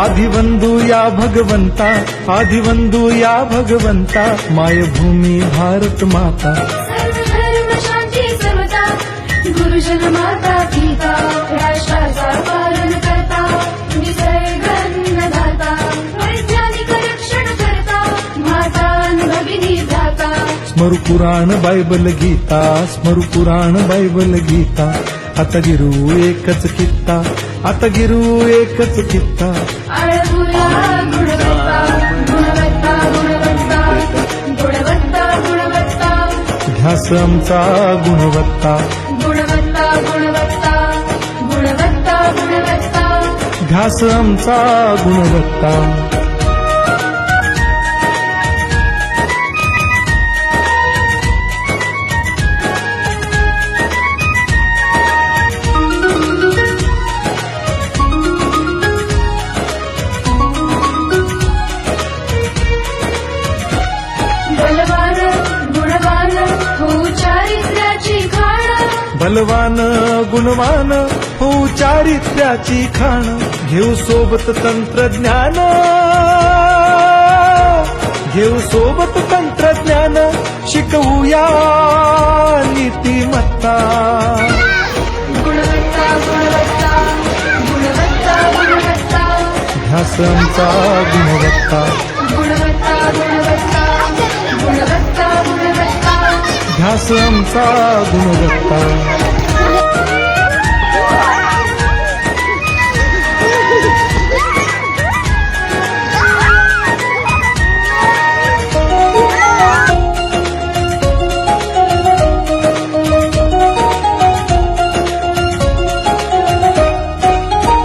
आदिवंदू या भगवंता, आदिवंदू या भगवंता, मायभूमी भारत माता. सर्व धर्म शांती समता, गुरुजन माता पिता, राष्ट्राचा पालन करता, निसर्गन्नदाता, वैज्ञानिक रक्षण करता, माता भगिनी भ्राता. स्मरू पुराण बायबल गीता, स्मरू पुराण बायबल गीता. आता गिरू एकच कित्ता, आता गिरू एकच कित्ता. आळवूया गुणवत्ता, गुणवत्ता, गुणवत्ता, गुणवत्ता, गुणवत्ता. ध्यास आमचा गुणवत्ता, गुणवत्ता, गुणवत्ता, गुणवत्ता, गुणवत्ता. ध्यास आमचा गुणवत्ता. बलवान गुणवान होऊ चारित्र्याची खाण. बलवान गुणवान होऊ चारित्र्याची खाण. घेऊ सोबत तंत्रज्ञान, घेऊ सोबत तंत्रज्ञान. शिकवूया नीतिमत्ता. गुणवत्ता, गुणवत्ता, गुणवत्ता, गुणवत्ता. ध्यास आमचा गुणवत्ता, गुणवत्ता, गुणवत्ता, गुणवत्ता, गुणवत्ता. ध्यास आमचा गुणवत्ता.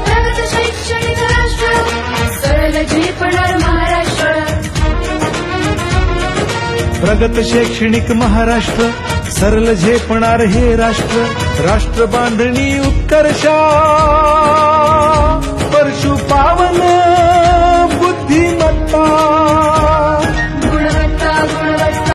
प्रगत शैक्षणिक राष्ट्र, सरळ झेपणार महाराष्ट्र. प्रगत शैक्षणिक महाराष्ट्र, सरल झेपणार हे राष्ट्र. राष्ट्र बांधणी उत्कर्षा, परशु पावन